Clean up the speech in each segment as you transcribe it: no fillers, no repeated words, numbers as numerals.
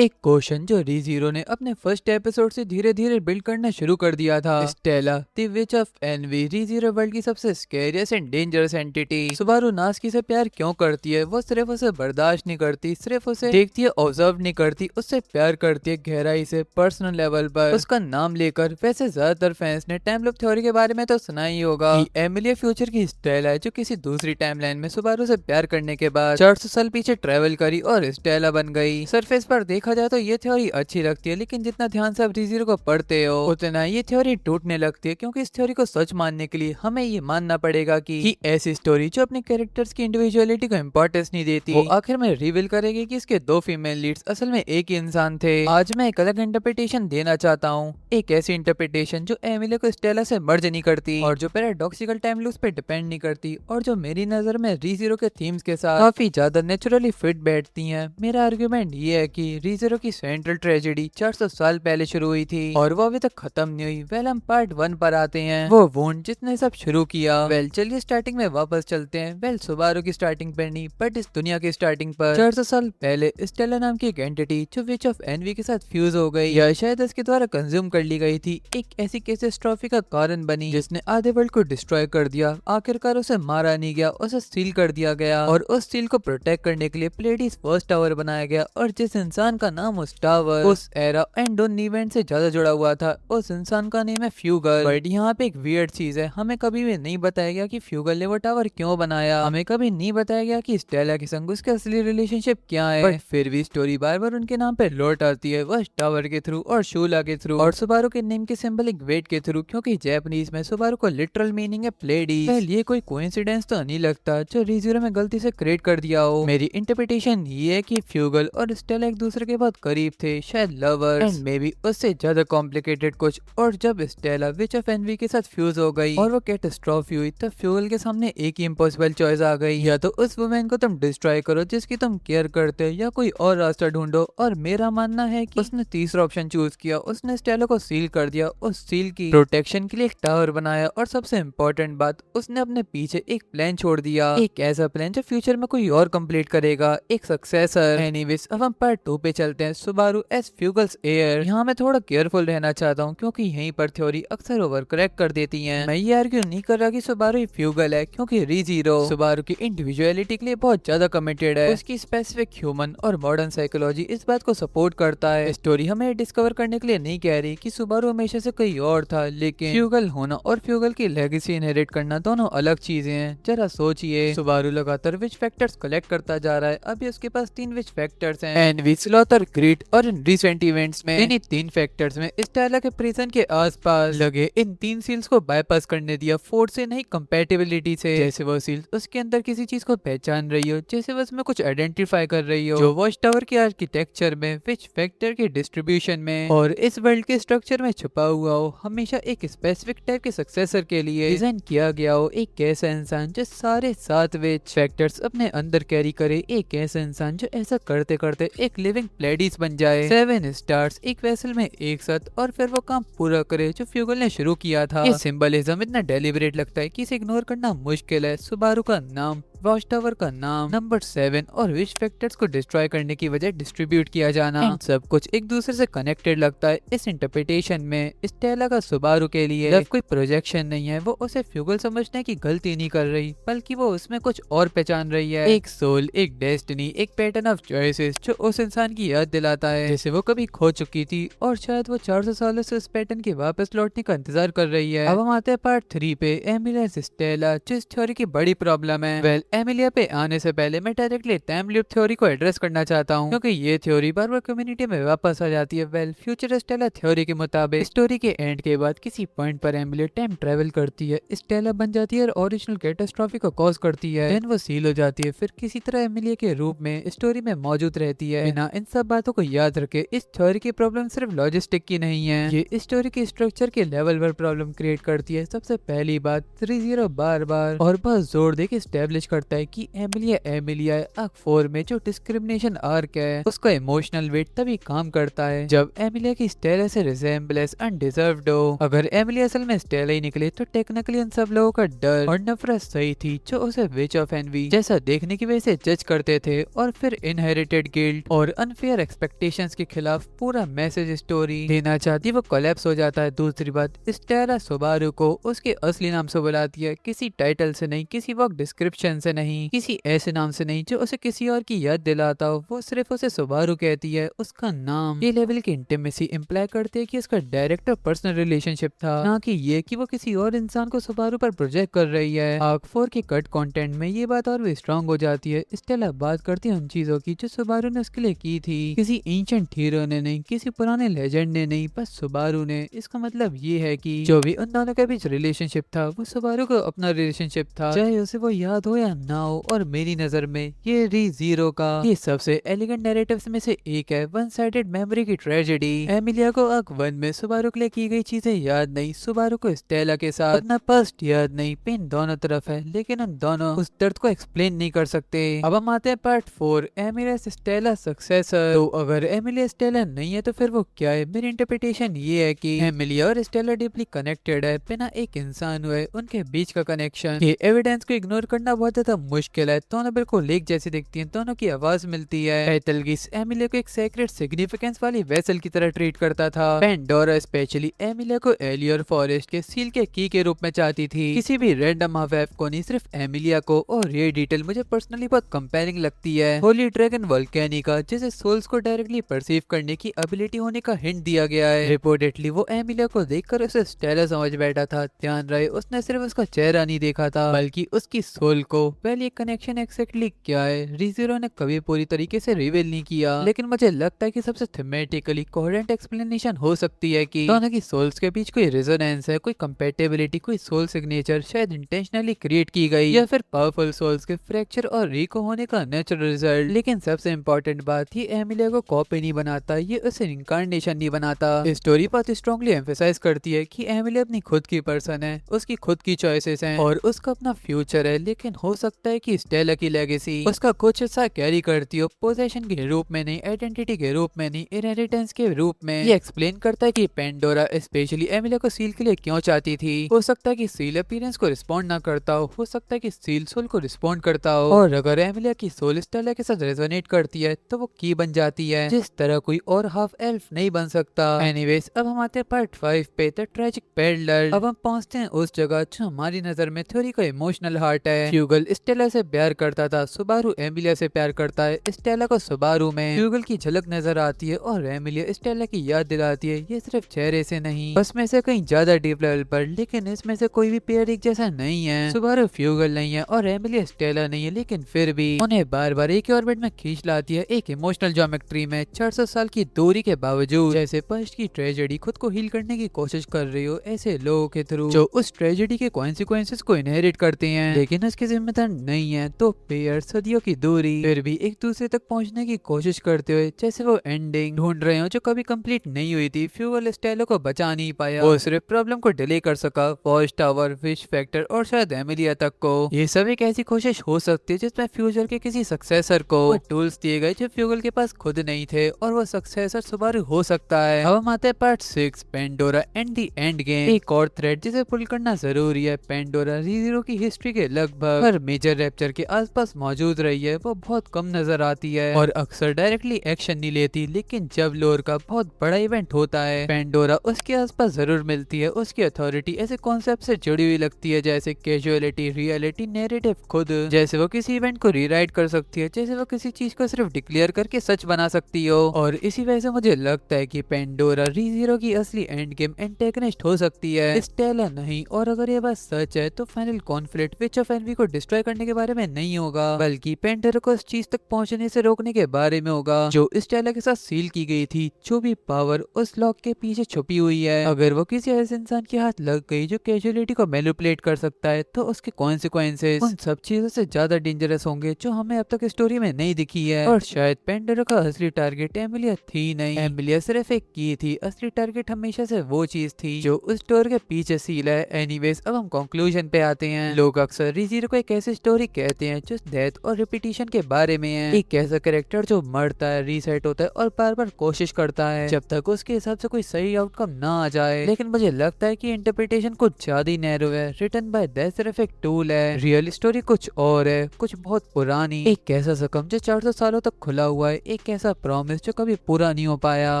एक क्वेश्चन जो रीजीरो ने अपने फर्स्ट एपिसोड से धीरे धीरे बिल्ड करना शुरू कर दिया था। Satella the witch of envy Re Zero world की सबसे scariest and dangerous entity. Subaru Natsuki से प्यार क्यों करती है? वो सिर्फ उसे बर्दाश्त नहीं करती, सिर्फ उसे देखती है, ऑब्जर्व नहीं करती, उससे प्यार करती है गहराई से, पर्सनल लेवल पर, उसका नाम लेकर। वैसे ज्यादातर फैंस ने टाइम लूप थ्योरी के बारे में तो सुना ही होगा कि एमिलिया फ्यूचर की स्टेला है जो किसी दूसरी टाइमलाइन में सुबारू से प्यार करने के बाद 400 साल पीछे ट्रेवल करी और स्टेला बन गई। सरफेस पर देखा जाए तो ये थ्योरी अच्छी लगती है, लेकिन जितना ध्यान से आप रीजीरो को पढ़ते हो उतना ये थ्योरी टूटने लगती है, क्योंकि इस थ्योरी को सच मानने के लिए हमें ये मानना पड़ेगा कि ऐसी स्टोरी जो अपने कैरेक्टर्स की इंडिविजुअलिटी को इम्पोर्टेंस नहीं देती, वो आखिर में रिवील करेगी कि इसके दो फीमेल लीड्स असल में एक ही इंसान थे। आज मैं एक अलग इंटरप्रिटेशन देना चाहता हूँ, एक ऐसी इंटरप्रिटेशन जो एमिलिया को स्टेला से मर्ज नहीं करती और जो पैराडॉक्सिकल टाइम लूप्स पे डिपेंड नहीं करती, और जो मेरी नजर में रीजीरो के थीम्स के साथ काफी ज्यादा नेचुरली फिट बैठती हैं। मेरा आर्गुमेंट ये है कि रीजीरो की सेंट्रल ट्रेजेडी 400 साल पहले शुरू हुई थी और वो अभी तक खत्म नहीं हुई। वेल, हम पार्ट 1 पर आते हैं, वो वुंड जिसने सब शुरू किया। वेल, चलिए स्टार्टिंग में वापस चलते हैं। वेल, सुबारू की स्टार्टिंग पर नहीं, बट इस दुनिया की स्टार्टिंग पर 400 साल पहले स्टेला नाम की एक एंटिटी जो विच ऑफ एनवी के साथ फ्यूज हो गई या शायद इसके द्वारा कंज्यूम कर ली गई थी, एक ऐसी कैटास्ट्रॉफी का कारण बनी जिसने आधे वर्ल्ड को डिस्ट्रॉय कर दिया। आखिरकार उसे मारा नहीं गया, उसे सील कर दिया गया और उस सील को प्रोटेक्ट करने के लिए प्लेडीज फर्स्ट टावर बनाया गया। और जिस इंसान का नाम उस टावर, उस एरा एंड उन इवेंट से ज्यादा जुड़ा हुआ था, उस इंसान का नेम है फ्यूगल। बट यहाँ पे एक वियर्ड चीज है, हमें कभी भी नहीं बताया गया कि फ्यूगल ने वो टावर क्यों बनाया। हमें कभी नहीं बताया गया कि स्टेला के संग उसके असली रिलेशनशिप क्या है। बट फिर भी स्टोरी बार बार उनके नाम पे लौट आती है, वह टावर के थ्रू और शूला के थ्रू और सुबारू के नेम के सिंबलिक वेट के थ्रू, क्योंकि जापानीज में सुबारू को लिटरल मीनिंग है प्लेडीज। ये कोई कोइंसिडेंस तो नहीं लगता जो रीजीरो में गलती से क्रिएट कर दिया हो। मेरी इंटरप्रिटेशन ये है कि फ्यूगल और स्टेला एक दूसरे के बहुत करीब थे, शायद लवर्स एंड मे बी उससे ज्यादा कॉम्प्लिकेटेड कुछ। और जब स्टेला विच ऑफ एनवी के साथ फ्यूज हो गई और वो कैटास्ट्रॉफी हुई, तब फ्यूगल के सामने एक ही इम्पॉसिबल चॉइस आ गई, या तो उस वुमेन को तुम डिस्ट्रॉय करो जिसकी तुम केयर करते हो, या कोई और रास्ता ढूंढो। और मेरा मानना है कि उसने तीसरा ऑप्शन चूज किया, उसने स्टेला को सील कर दिया, उस सील की प्रोटेक्शन के लिए एक टावर बनाया, और सबसे इम्पोर्टेंट बात, उसने अपने पीछे एक प्लान छोड़ दिया, एक ऐसा प्लान जो फ्यूचर में कोई और कंप्लीट करेगा, एक सक्सेसर। एनीवेज, अब हम पार्ट 2 पे चलते हैं, सुबारू एज फ्यूगल्स हेयर। यहाँ मैं थोड़ा केयरफुल रहना चाहता हूँ, क्योंकि यहीं पर थ्योरी अक्सर ओवर करेक्ट कर देती है। मैं ये आर्ग्यू नहीं कर रहा कि सुबारू ही फ्यूगल है, क्योंकि रीजीरो सुबारू की इंडिविजुअलिटी के लिए बहुत ज्यादा कमिटेड है। उसकी स्पेसिफिक ह्यूमन और मॉडर्न साइकोलॉजी इस बात को सपोर्ट करता है। स्टोरी हमें डिस्कवर करने के लिए नहीं कह रही कि सुबारू हमेशा से कोई और था, लेकिन फ्यूगल होना और फ्यूगल की लेगेसी इनहेरिट करना दोनों अलग चीजें हैं। जरा सोचिए, सुबारू लगातार विच फैक्टर्स कलेक्ट करता जा रहा है। अभी उसके पास 3 विच फैक्टर्स हैं, एनवी, स्लॉटर, ग्रीड और इन रिसेंट इवेंट्स में इन्हीं 3 फैक्टर्स में स्टेला के प्रिजन के आसपास लगे इन 3 सील्स को बाईपास करने दिया, फोर्स से नहीं, कंपैटिबिलिटी से। जैसे वो सील्स उसके अंदर किसी चीज को पहचान रही हो, जैसे वो उसमें कुछ आइडेंटिफाई कर रही हो, जो वॉच टावर के आर्किटेक्चर में, विच फैक्टर के डिस्ट्रीब्यूशन में और इस वर्ल्ड के स्ट्रक्चर में छुपा हुआ हो। हमेशा एक स्पेसिफिक टाइप के सक्सेसर के लिए डिजाइन किया गया हो, एक ऐसा इंसान जो सारे 7 विच फैक्टर्स अपने अंदर कैरी करे, एक ऐसा इंसान जो ऐसा करते करते एक लिविंग प्लेडीज बन जाए। 7 स्टार्स एक वेसल में एक साथ, और फिर वो काम पूरा करे जो फ्यूगल ने शुरू किया था। ये सिंबलिज्म इतना डेलिबरेट लगता है कि इसे इग्नोर करना मुश्किल है। सुबारू का नाम, वॉच टावर का नाम, नंबर 7 और विच फैक्टर्स को डिस्ट्रॉय करने की वजह डिस्ट्रीब्यूट किया जाना, सब कुछ एक दूसरे से कनेक्टेड लगता है। इस इंटरप्रिटेशन में स्टेला का सुबारू के लिए लव कोई प्रोजेक्शन नहीं है, वो उसे फ्यूगल समझने की गलती नहीं कर रही, बल्कि वो उसमें कुछ और पहचान रही है, एक सोल, एक डेस्टिनी, एक पैटर्न ऑफ चॉइसेस जो उस इंसान की याद दिलाता है जैसे वो कभी खो चुकी थी, और शायद वो 400 सालों से उस पैटर्न के वापस लौटने का इंतजार कर रही है। अब हम आते हैं पार्ट 3 पे, एमिलिया स्टेला, जो इस थ्योरी की बड़ी प्रॉब्लम है। वेल, एमिलिया पे आने से पहले मैं डायरेक्टली टाइम लूप थ्योरी को एड्रेस करना चाहता हूँ, क्योंकि ये थ्योरी बार बार कम्युनिटी में वापस आ जाती है। वेल, फ्यूचर स्टेला थ्योरी के मुताबिक स्टोरी के एंड के बाद किसी पॉइंट पर एमिलिया टाइम ट्रेवल करती है, स्टेला बन जाती है और ओरिजिनल कैटास्ट्रॉफी को कॉज करती है, देन वो सील हो जाती है, फिर किसी तरह एमिलिया के रूप में स्टोरी में मौजूद रहती है। बिना इन सब बातों को याद रखे, इस थ्योरी की प्रॉब्लम सिर्फ लॉजिस्टिक की नहीं है, ये स्टोरी के स्ट्रक्चर के लेवल पर प्रॉब्लम क्रिएट करती है। सबसे पहली बात, रीजीरो बार बार और बहुत जोर देके स्टेब्लिश करता है कि एमिलिया आर्क 4 में जो डिस्क्रिमिनेशन आर्क है उसका इमोशनल वेट तभी काम करता है जब एमिलिया की स्टेला से रिजेम्बलेंस अनडिजर्व्ड हो। अगर एमिलिया असल में स्टेला ही निकले तो टेक्निकली उन सब लोगों का डर और नफरत सही थी जो उसे विच ऑफ एनवी जैसा देखने की वजह से जज करते थे, और फिर इनहेरिटेड गिल्ट और अनफेयर एक्सपेक्टेशंस के खिलाफ पूरा मैसेज स्टोरी देना चाहती वो कोलैप्स हो जाता है। दूसरी बात, स्टेला सुबारू को उसके असली नाम से बुलाती है, किसी टाइटल से नहीं, किसी वर्क डिस्क्रिप्शन से नहीं, किसी ऐसे नाम से नहीं जो उसे किसी और की याद दिलाता हो। वो सिर्फ उसे सुबारू कहती है, उसका नाम। ये लेवल की इंटीमेसी इंप्लाई करती है कि उसका डायरेक्ट और पर्सनल रिलेशनशिप था, ना कि ये कि वो किसी और इंसान को सुबारू पर प्रोजेक्ट कर रही है। आर्क 4 के कट कंटेंट में ये बात और भी स्ट्रांग हो जाती है। स्टेला बात करती है उन चीजों की जो सुबारू ने उसके लिए की थी, किसी एंशिएंट हीरो ने नहीं, किसी पुराने लेजेंड ने नहीं, बस सुबारू ने। इसका मतलब ये है कि जो भी उन दोनों के बीच रिलेशनशिप था वो सुबारू को अपना रिलेशनशिप था, चाहे उसे वो याद हो या ना हो। और मेरी नजर में ये री-जीरो का ये सबसे एलिगेंट नैरेटिव्स में से एक है। वन साइडेड मेमोरी की ट्रेजेडी। एमिलिया को आर्क 1 में सुबारू के लिए की गई चीजें याद नहीं, सुबारू को स्टेला के साथ अपना पास्ट याद नहीं। पेन दोनों तरफ है लेकिन उन दोनों उस दर्द को एक्सप्लेन नहीं कर सकते। अब हम आते हैं पार्ट 4, एमिलिया स्टेला सक्सेसर। तो अगर एमिलिया स्टेला नहीं है तो फिर वो क्या है? मेरी इंटरप्रिटेशन ये है कि एमिलिया और स्टेला डीपली कनेक्टेड है। बिना एक इंसान हुए उनके बीच का कनेक्शन, ये एविडेंस को इग्नोर करना बहुत ज्यादा मुश्किल है। दोनों बिल्कुल एक जैसी दिखती हैं, दोनों की आवाज मिलती है। बेtelgeuse एमिलिया को एक सेक्रेट सिग्निफिकेंस वाली वेसल की तरह ट्रीट करता था। पेंडोरा स्पेशली एमिलिया को एलियर फॉरेस्ट के सील के की के रूप में चाहती थी, किसी भी रैंडम हाफ को नहीं, सिर्फ एमिलिया को। और ये डिटेल मुझे पर्सनली बहुत कंपेयरिंग लगती है होली ड्रैगन वोल्केनिका, जिसे सोल्स को डायरेक्टली परसीव करने की एबिलिटी होने का हिंट दिया गया है। रिपोर्टेडली वो एमिलिया को देखकर उसे स्टेला समझ बैठा था। ध्यान रहे उसने सिर्फ उसका चेहरा नहीं देखा था बल्कि उसकी सोल को। वेल, ये कनेक्शन एक्जैक्टली क्या है री-जीरो ने कभी पूरी तरीके से रिवील नहीं किया, लेकिन मुझे लगता है कि सबसे थीमेटिकली कोहेरेंट एक्सप्लेनेशन हो सकती है कि दोनों की सोल्स के बीच कोई रेजोनेंस है, कोई कंपैटिबिलिटी, कोई सोल सिग्नेचर शायद इंटेंशनली क्रिएट की गई, या फिर पावरफुल सोल्स के फ्रैक्चर और रीको होने का नेचुरल रिजल्ट। लेकिन सबसे इम्पोर्टेंट बात, ये एमिलिया को कॉपी नहीं बनाता, ये उसे इनकार्नेशन नहीं बनाता। स्टोरी बहुत स्ट्रांगली एम्फेसाइज करती है कि एमिलिया अपनी खुद की पर्सन है, उसकी खुद की चॉइसेस हैं और उसका अपना फ्यूचर है। लेकिन हो सकता है कि स्टेला की लेगेसी उसका कुछ हिस्सा कैरी करती हो, पोजेशन के रूप में नहीं, आइडेंटिटी के रूप में नहीं, इनहेरिटेंस के रूप में। ये एक्सप्लेन करता है कि पेंडोरा स्पेशली एमिलिया को सील के लिए क्यों चाहती थी। हो सकता है कि सील अपीयरेंस को रिस्पॉन्ड ना करता हो सकता है कि सील सोल को रिस्पॉन्ड करता हो, और अगर एमिलिया की सोल स्टेला के साथ रेजोनेट करती है तो वो की बन जाती है, जिस तरह कोई और हाफ एल्फ नहीं बन सकता। एनीवेज, अब हम आते हैं पार्ट 5 पे, द ट्रेजिक पेडलर। अब हम पहुंचते हैं उस जगह जो हमारी नजर में थ्योरी का इमोशनल हार्ट है। फ्यूगल स्टेला से प्यार करता था, सुबारू एमिलिया से प्यार करता है। स्टेला को सुबारू में फ्यूगल की झलक नजर आती है और एमिलिया स्टेला की याद दिलाती है। ये सिर्फ चेहरे से नहीं, बस में से कहीं ज्यादा डीप लेवल पर। लेकिन इसमें से कोई भी पेयर एक जैसा नहीं है। सुबारू फ्यूगल नहीं है और एमिलिया स्टेला नहीं है, लेकिन फिर भी उन्हें बार बार एक ऑर्बिट में खींच लाती है, एक इमोशनल ज्योमेट्री में। 400 साल की दूरी के बावजूद, जैसे पास्ट की ट्रेजेडी खुद को हील करने की कोशिश कर रही हो, ऐसे लोगों के थ्रू जो उस ट्रेजेडी के कॉन्सिक्वेंसेस को इनहेरिट करते हैं लेकिन उसके जिम्मेदार नहीं है। तो पेयर सदियों की दूरी फिर भी एक दूसरे तक पहुंचने की कोशिश करते हुए, जैसे वो एंडिंग ढूंढ रहे हो जो कभी कंप्लीट नहीं हुई थी। फ्यूगल स्टेला को बचा नहीं पाया, वो सिर्फ प्रॉब्लम को डिले कर सका। वॉच टावर, विश फैक्टर और शायद एमिलिया तक को। ये सब एक ऐसी कोशिश हो सकती है जिसमें फ्यूचर के किसी सक्सेसर को वो टूल्स दिए गए जो फ्यूगल के पास खुद नहीं थे, और वो सक्सेसर सुबारू हो सकता है। अब हम आते हैं part 6, Pandora and the end game. एक और थ्रेड जिसे पुल करना जरूरी है। पेंडोरा री-जीरो की हिस्ट्री के लगभग हर मेजर रैप्चर के आसपास मौजूद रही है। वो बहुत कम नजर आती है और अक्सर डायरेक्टली एक्शन नहीं लेती, लेकिन जब लोर का बहुत बड़ा इवेंट होता है पेंडोरा उसके आसपास जरूर मिलती है। उसकी अथॉरिटी ऐसे कॉन्सेप्ट से जुड़ी हुई लगती है जैसे कैजुअलिटी, रियलिटी, नैरेटिव खुद। जैसे वो किसी इवेंट को रीराइट कर सकती है, जैसे वो किसी चीज को सिर्फ डिक्लेयर करके सच बना सकती हो। और इसी वजह से मुझे लगता है कि पेंडोरा री-जीरो की असली एंड गेम एंटेगनिस्ट हो सकती है, स्टेला नहीं। और अगर ये बात सच है तो final conflict which of envy को डिस्ट्रॉय करने के बारे में नहीं होगा, बल्कि पेंडोरा को इस चीज तक पहुंचने से रोकने के बारे में होगा जो स्टेला के साथ सील की गई थी। जो भी पावर उस लॉक के पीछे छुपी हुई है, अगर वो किसी ऐसे इंसान के हाथ लग गई जो कैजुअलिटी को मैनिपुलेट कर सकता है, तो उसके कॉन्सिक्वेंसेस उन सब चीजों से ज्यादा डेंजरस होंगे जो हमें अब तक स्टोरी में नहीं दिखी है। और शायद पेंडोरा का असली टारगेट एमिलिया थी नहीं, एमिलिया सिर्फ एक की थी। असली टारगेट हमेशा से वो चीज थी जो उस डोर के पीछे सील है। एनीवेज, अब हम कंक्लूजन पे आते हैं। लोग अक्सर री-जीरो को एक ऐसी स्टोरी कहते हैं जो डेथ और रिपीटिशन के बारे में है। एक ऐसा कैरेक्टर जो मरता है, रीसेट होता है और बार बार कोशिश करता है जब तक उसके हिसाब से कोई सही आउटकम ना आ जाए। लेकिन मुझे लगता है कि इंटरप्रिटेशन कुछ ज्यादा नैरो है। रिटन बाय दैट सिर्फ एक टूल है, रियल स्टोरी कुछ और है, कुछ बहुत पुरानी। एक ऐसा सकम जो 400 सालों तक खुला हुआ है, एक ऐसा प्रॉमिस जो कभी पूरा नहीं हो पाया,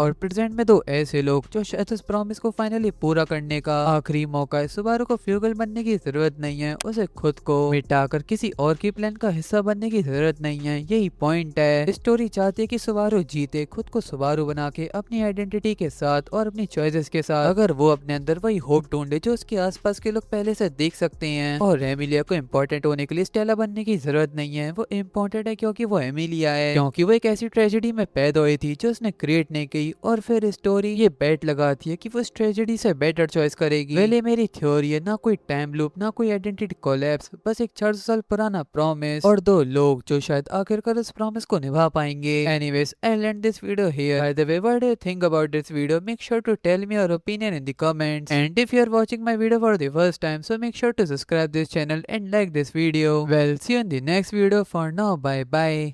और प्रेजेंट में दो ऐसे लोग जो शायद उस प्रॉमिस को फाइनली पूरा करने का आखिरी मौका है। सुबारू को फ्यूगल बनने की जरूरत नहीं है, उसे खुद को मिटाकर किसी और की प्लान का हिस्सा बनने की जरूरत नहीं है। यही पॉइंट है। स्टोरी चाहती है कि सुबारू जीते, खुद को सुबारू बना के अपनी आइडेंटिटी के साथ और अपनी चॉइसेस के साथ। अगर वो अपने अंदर वही होप ढूंढे जो उसके आसपास के लोग पहले से देख सकते हैं। और एमिलिया को इम्पोर्टेंट होने के लिए स्टेला बनने की जरूरत नहीं है। वो इम्पोर्टेंट है क्योंकि वो एमिलिया है, क्योंकि वो एक ऐसी ट्रेजेडी में पैदा हुई थी जो उसने क्रिएट नहीं की। और फिर स्टोरी ये बेट लगाती है कि वो इस ट्रेजेडी से बेटर चॉइस करेगी। वेले मेरी थ्योरी है, ना कोई टाइम लूप, ना कोई आइडेंटिटी कोलैप्स, बस एक 400 साल पुराना प्रॉमिस और दो लोग जो शायद आखिरकार उस प्रॉमिस को निभा पाएंगे। Anyways, I'll end this video here. By the way, what do you think about this video? Make sure to tell me your opinion in the comments. And if you are watching my video for the first time, so make sure to subscribe this channel and like this video. Well, see you in the next video. For now, bye bye.